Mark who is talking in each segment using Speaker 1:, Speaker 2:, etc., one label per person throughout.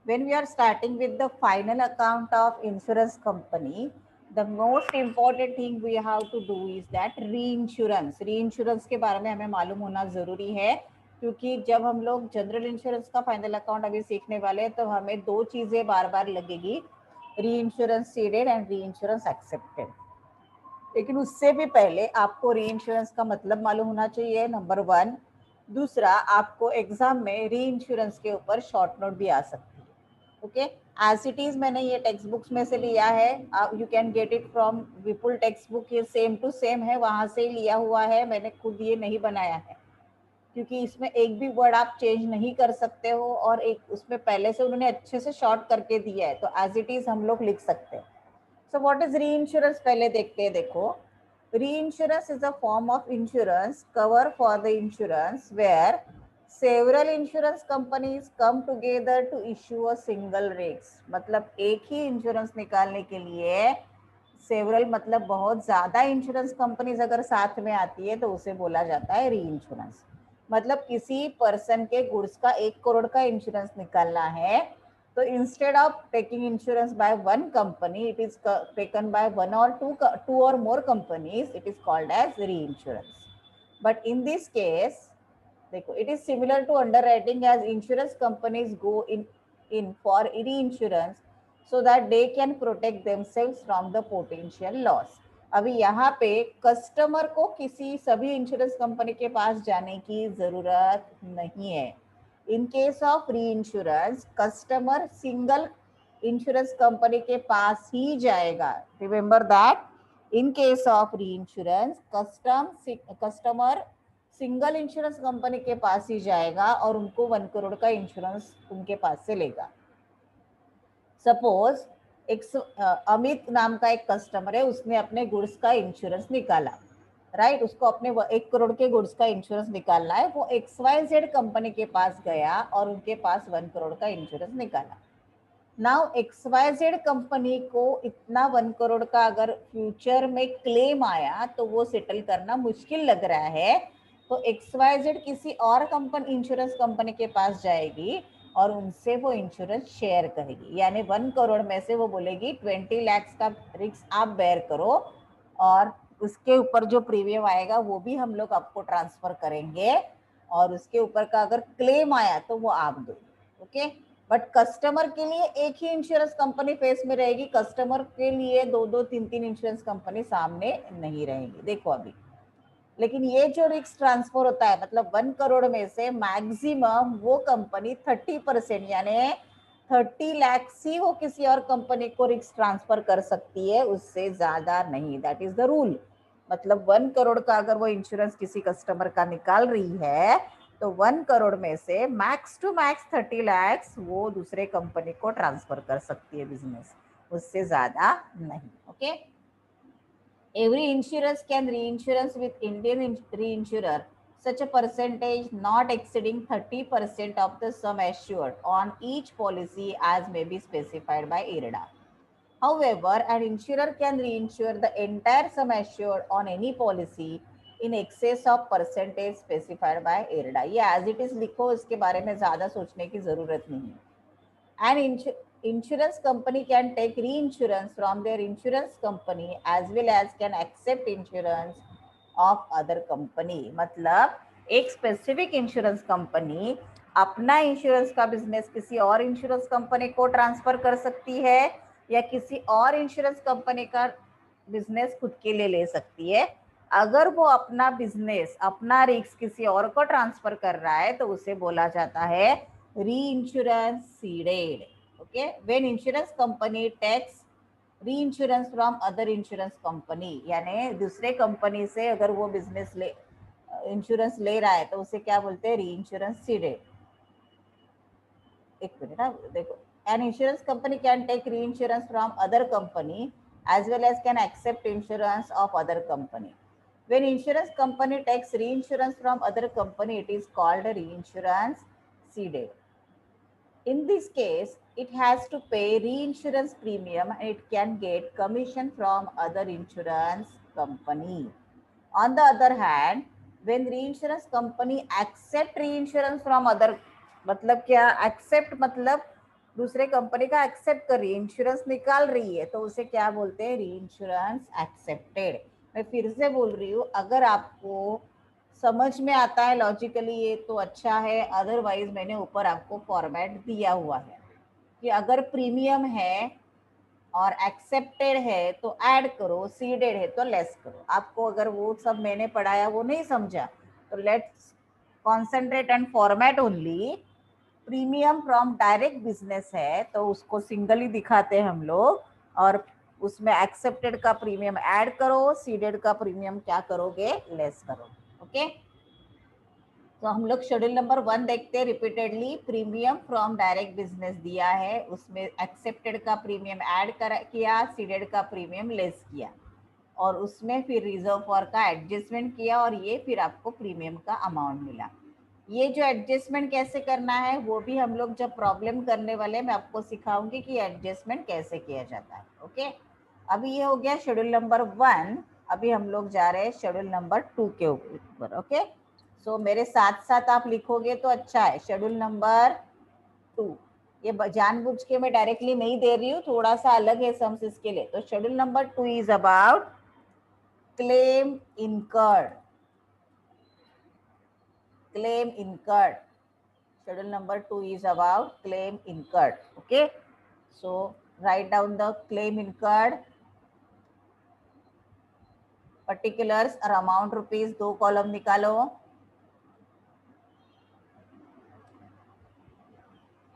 Speaker 1: when we are starting with the final account of insurance company, the most important thing we have to do is that reinsurance के बारे में हमें मालूम होना जरूरी है, क्योंकि जब हम लोग जनरल इंश्योरेंस का फाइनल अकाउंट अभी सीखने वाले हैं तो हमें दो चीजें बार बार लगेगी, री insurance seeded and re insurance accepted. लेकिन उससे भी पहले आपको री इंश्योरेंस का मतलब मालूम होना चाहिए, नंबर वन। दूसरा, आपको एग्जाम में री इंश्योरेंस के ऊपर शॉर्ट नोट भी आ सकती है। ओके, एज इट इज मैंने ये टेक्स्ट बुक्स में से लिया है, you can get it from Vipul text book, ये सेम टू सेम है, वहां से ही लिया हुआ है, मैंने खुद ये नहीं बनाया है, क्योंकि इसमें एक भी वर्ड आप चेंज नहीं कर सकते हो, और एक उसमें पहले से उन्होंने अच्छे से शॉर्ट करके दिया है, तो एज इट इज हम लोग लिख सकते हैं। सो व्हाट इज री इंश्योरेंस, पहले देखते हैं। देखो, reinsurance is a form of insurance cover for the insurance where several insurance companies come together to issue a single risk। मतलब एक ही इंश्योरेंस निकालने के लिए सेवरल मतलब बहुत ज्यादा इंश्योरेंस कंपनीज अगर साथ में आती है तो उसे बोला जाता है री इंश्योरेंस। मतलब किसी पर्सन के गुड्स का 1 करोड़ का इंश्योरेंस निकालना है, तो instead of taking insurance by one company, it is taken by one or two or more companies, it is called as reinsurance। But in this case, देखो, it is similar to underwriting, as insurance companies go in for reinsurance so that they can protect themselves from the potential loss। अभी यहाँ पे customer को किसी सभी insurance company के पास जाने की जरूरत नहीं है। इन केस ऑफ री insurance, customer single insurance company के पास ही जाएगा। Remember that, in case of री insurance customer single insurance company के पास ही जाएगा और उनको 1 करोड़ का इंश्योरेंस उनके पास से लेगा। सपोज एक अमित नाम का एक कस्टमर है, उसने अपने गुड्स का इंश्योरेंस निकाला, राइट, उसको अपने 1 करोड़ के गुड्स का इंश्योरेंस निकालना है। वो XYZ कंपनी के पास गया और उनके पास 1 करोड़ का इंश्योरेंस निकाला। नाउ XYZ कंपनी को इतना 1 करोड़ का अगर फ्यूचर में क्लेम आया तो वो सेटल करना मुश्किल लग रहा है, तो XYZ किसी और कंपनी इंश्योरेंस कंपनी के पास जाएगी और उनसे वो इंश्योरेंस शेयर करेगी। यानी 1 करोड़ में से वो बोलेगी 20 लाख का रिस्क आप बेयर करो, और उसके ऊपर जो प्रीमियम आएगा वो भी हम लोग आपको ट्रांसफर करेंगे, और उसके ऊपर का अगर क्लेम आया तो वो आप दो। ओके, बट कस्टमर के लिए एक ही इंश्योरेंस कंपनी फेस में रहेगी, कस्टमर के लिए 2-2, 3-3 इंश्योरेंस कंपनी सामने नहीं रहेंगी। देखो अभी, लेकिन ये जो रिस्क ट्रांसफर होता है, मतलब 1 करोड़ में से मैक्सिमम वो कंपनी 30% यानी 30 लाख ही वो किसी और कंपनी को रिस्क ट्रांसफर कर सकती है, उससे ज्यादा नहीं। That is the rule. मतलब 1 करोड़ का अगर वो इंश्योरेंस किसी कस्टमर का निकाल रही है, तो 1 करोड़ में से मैक्स टू मैक्स 30 लाख वो दूसरे कंपनी को ट्रांसफर कर सकती है बिजनेस, उससे ज्यादा नहीं। Okay, every insurance can reinsurance with Indian reinsurer such a percentage not exceeding 30% of the sum assured on each policy as may be specified by IRDA। However, an insurer can reinsure the entire sum assured on any policy in excess of percentage specified by IRDA। ये as it is लिखो, इसके बारे में ज़्यादा सोचने की ज़रूरत नहीं है। An insurance company can take reinsurance from their insurance company as well as can accept insurance of other company। मतलब एक स्पेसिफिक इंश्योरेंस कंपनी अपना इंश्योरेंस का बिजनेस किसी और इंश्योरेंस कंपनी को ट्रांसफर कर सकती है, या किसी और इंश्योरेंस कंपनी का बिजनेस खुद के लिए ले सकती है। अगर वो अपना बिजनेस, अपना रिस्क किसी और को ट्रांसफर कर रहा है तो उसे बोला जाता है reinsurance ceded। okay, when insurance company takes reinsurance from other insurance company, यानी दूसरे कंपनी से अगर वो बिजनेस ले इंश्योरेंस ले रहा है तो उसे क्या बोलते हैं, reinsurance ceded। एक मिनट ना, देखो, an insurance company can take reinsurance from other company as well as can accept insurance of other company। when insurance company takes reinsurance from other company, it is called a reinsurance ceded। In this case, it has to pay reinsurance premium and it can get commission from other insurance company। On the other hand, when reinsurance company accept reinsurance from other, मतलब क्या accept, मतलब दूसरे company का accept कर रही है, insurance निकाल रही है, तो उसे क्या बोलते हैं, री इंश्योरेंस एक्सेप्टेड। मैं फिर से बोल रही हूँ, अगर आपको समझ में आता है लॉजिकली ये तो अच्छा है, अदरवाइज मैंने ऊपर आपको फॉर्मेट दिया हुआ है कि अगर प्रीमियम है और एक्सेप्टेड है तो ऐड करो, सीडेड है तो लेस करो। आपको अगर वो सब मैंने पढ़ाया वो नहीं समझा तो let's concentrate and format only. Premium from direct business है तो उसको सिंगली दिखाते हैं हम लोग, और उसमें एक्सेप्टेड का प्रीमियम ऐड करो, सीडेड का प्रीमियम क्या करोगे, लेस करोगे। ओके, तो हम लोग शेड्यूल नंबर 1 देखते हैं repeatedly. Premium from direct business दिया है, उसमें एक्सेप्टेड का प्रीमियम ऐड किया, सीडेड का प्रीमियम लेस किया, और उसमें फिर रिजर्व फॉर का एडजस्टमेंट किया, और ये फिर आपको प्रीमियम का अमाउंट मिला। ये जो एडजस्टमेंट कैसे करना है वो भी हम लोग जब प्रॉब्लम करने वाले मैं आपको सिखाऊंगी कि एडजस्टमेंट कैसे किया जाता है। ओके, अभी ये हो गया शेड्यूल नंबर 1। अभी हम लोग जा रहे हैं शेड्यूल नंबर 2 के ऊपर। ओके, सो मेरे साथ साथ आप लिखोगे तो अच्छा है। शेड्यूल नंबर 2, ये जानबूझ के मैं डायरेक्टली नहीं दे रही हूँ, थोड़ा सा अलग है सम्स इसके लिए। तो schedule number 2 is about claim incurred. claim incurred. Schedule number 2 is about claim incurred. Okay, so write down the claim incurred, particulars or amount rupees, 2 column निकालो,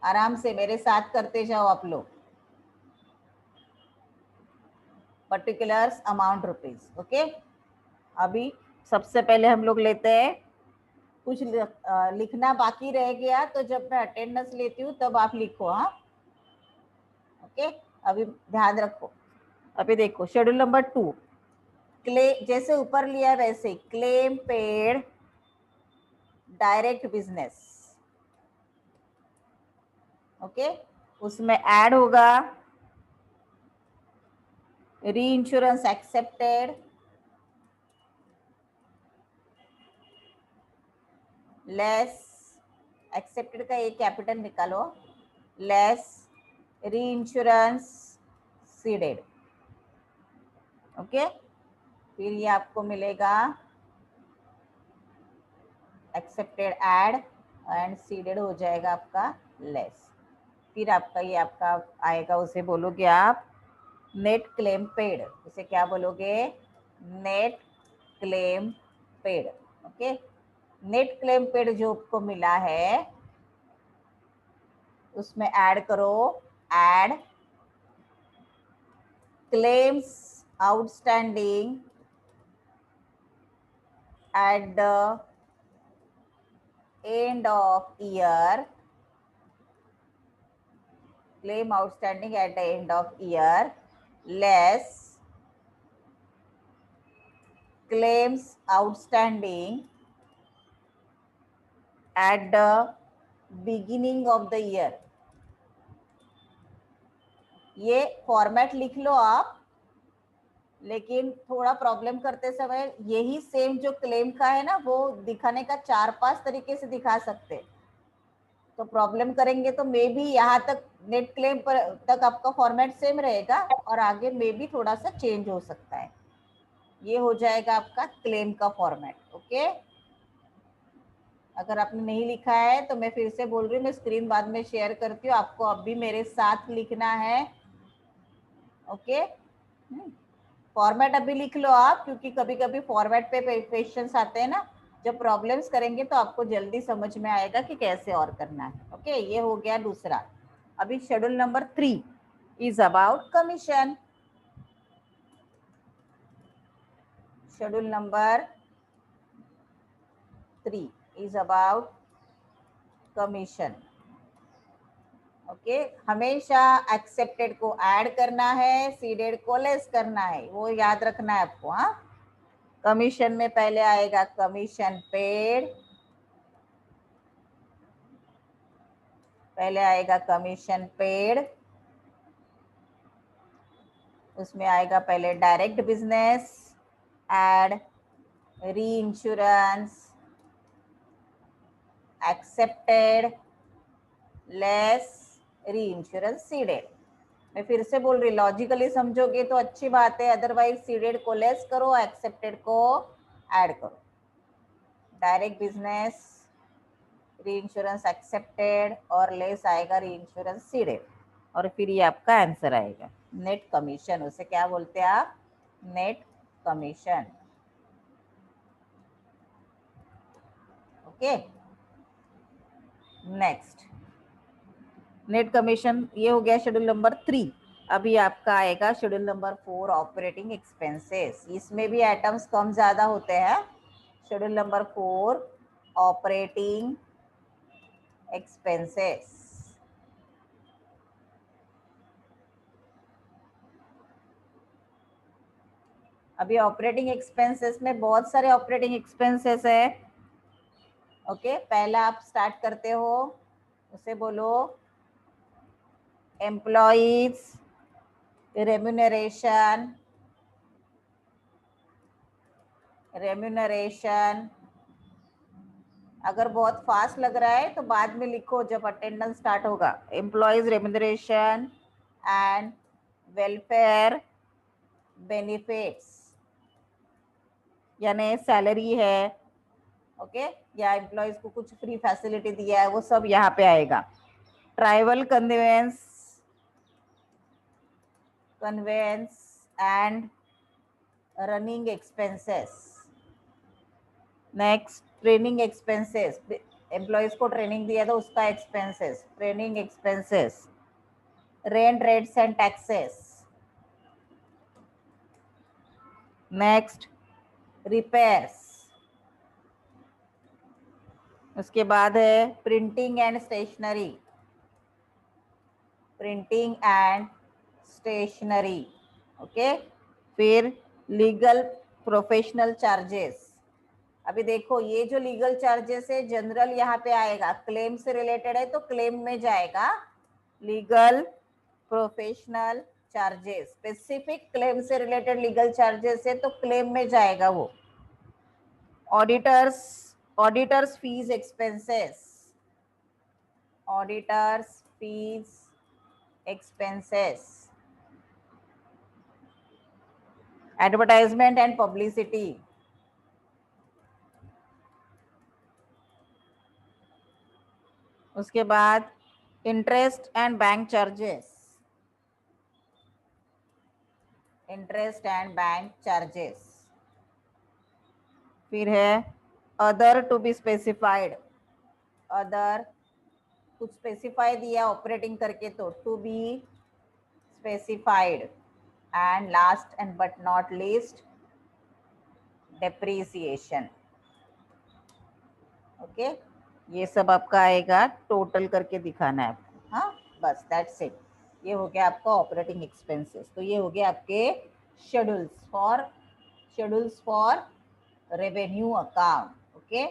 Speaker 1: आराम से मेरे साथ करते जाओ आप लोग। Particulars, amount rupees. ओके, अभी सबसे पहले हम लोग लेते हैं, कुछ लिखना बाकी रह गया तो जब मैं अटेंडेंस लेती हूँ तब आप लिखो। हाँ, ओके, अभी ध्यान रखो। अभी देखो शेड्यूल नंबर 2, जैसे ऊपर लिया वैसे claim paid direct business. Okay, उसमें ऐड होगा री इंश्योरेंस एक्सेप्टेड लेस, एक्सेप्टेड का एक कैपिटल निकालो, लेस री इंश्योरेंस सीडेड। ओके, फिर ये आपको मिलेगा एक्सेप्टेड ऐड एंड सीडेड हो जाएगा आपका लेस। फिर आपका ये आपका आएगा, उसे बोलोगे आप नेट क्लेम पेड। उसे क्या बोलोगे, net claim paid. Okay, net claim paid जो आपको मिला है उसमें ऐड करो, add claims outstanding at the end of year, claim outstanding at the end of year, less claims outstanding at the beginning of the year। ये format लिख लो आप, लेकिन थोड़ा प्रॉब्लम करते समय यही सेम जो क्लेम का है ना वो दिखाने का 4-5 तरीके से दिखा सकते, तो प्रॉब्लम करेंगे तो मे बी यहाँ तक नेट क्लेम पर तक आपका फॉर्मेट सेम रहेगा और आगे मे बी थोड़ा सा चेंज हो सकता है। ये हो जाएगा आपका क्लेम का फॉर्मेट। ओके, अगर आपने नहीं लिखा है तो मैं फिर से बोल रही हूँ, मैं स्क्रीन बाद में शेयर करती हूँ, आपको अब भी मेरे साथ लिखना है। ओके, फॉर्मेट अभी लिख लो आप, क्योंकि कभी कभी फॉर्मेट पे क्वेश्चंस आते हैं ना, जब प्रॉब्लम्स करेंगे तो आपको जल्दी समझ में आएगा कि कैसे और करना है। ओके, ये हो गया दूसरा। अभी schedule number 3 is about commission. Schedule number 3 is about commission. Okay, हमेशा एक्सेप्टेड को ऐड करना है, सीडेड को लेस करना है, वो याद रखना है आपको। हाँ, कमीशन में पहले आएगा कमीशन पेड, पहले आएगा कमीशन पेड, उसमें आएगा पहले डायरेक्ट बिजनेस, ऐड री इंश्योरेंस एक्सेप्टेड लेस री इंश्योरेंस सीडेड। मैं फिर से बोल रही, लॉजिकली समझोगे तो अच्छी बात है, अदरवाइज सीडेड को लेस करो, एक्सेप्टेड को ऐड करो। डायरेक्ट बिजनेस री इंश्योरेंस एक्सेप्टेड और लेस आएगा री इंश्योरेंस सीडेड, और फिर ये आपका आंसर आएगा नेट कमीशन। उसे क्या बोलते हैं आप? Net commission. Okay, next net commission ये हो गया शेड्यूल नंबर 3। अभी आपका आएगा शेड्यूल नंबर 4 ऑपरेटिंग एक्सपेंसेस। इसमें भी आइटम्स कम ज्यादा होते हैं। Schedule number 4 operating expenses. अभी ऑपरेटिंग एक्सपेंसेस में बहुत सारे ऑपरेटिंग एक्सपेंसेस है। ओके, पहला आप स्टार्ट करते हो, उसे बोलो एम्प्लॉइज रेम्यूनरेशन। रेम्यूनरेशन अगर बहुत फास्ट लग रहा है तो बाद में लिखो जब अटेंडेंस स्टार्ट होगा। Employees remuneration and welfare benefits, यानी सैलरी है, ओके, या एम्प्लॉइज को कुछ फ्री फैसिलिटी दिया है, वो सब यहाँ पे आएगा। Travel conveyance and running expenses. Next training expenses, employees को ट्रेनिंग दिया तो उसका expenses, training expenses. Rent rates and taxes. Next repairs. उसके बाद है printing and stationery. Printing and stationery, okay. फिर लीगल प्रोफेशनल चार्जेस। अभी देखो ये जो लीगल चार्जेस है जनरल यहाँ पे आएगा, क्लेम से रिलेटेड है तो क्लेम में जाएगा। Legal professional charges, specific claim से रिलेटेड लीगल चार्जेस है तो क्लेम में जाएगा वो। Auditors fees expenses. Auditors fees expenses. Advertisement and publicity. उसके बाद interest and bank charges. Interest and bank charges. फिर है other to be specified. Other कुछ स्पेसिफाई दिया ऑपरेटिंग करके तो to be specified. And last and but not least depreciation. Okay, ये सब आपका आएगा, टोटल करके दिखाना है आपको। हाँ बस दैट्स इट। ये हो गया आपका ऑपरेटिंग एक्सपेंसेस। तो ये हो गया आपके schedules for revenue account. Okay,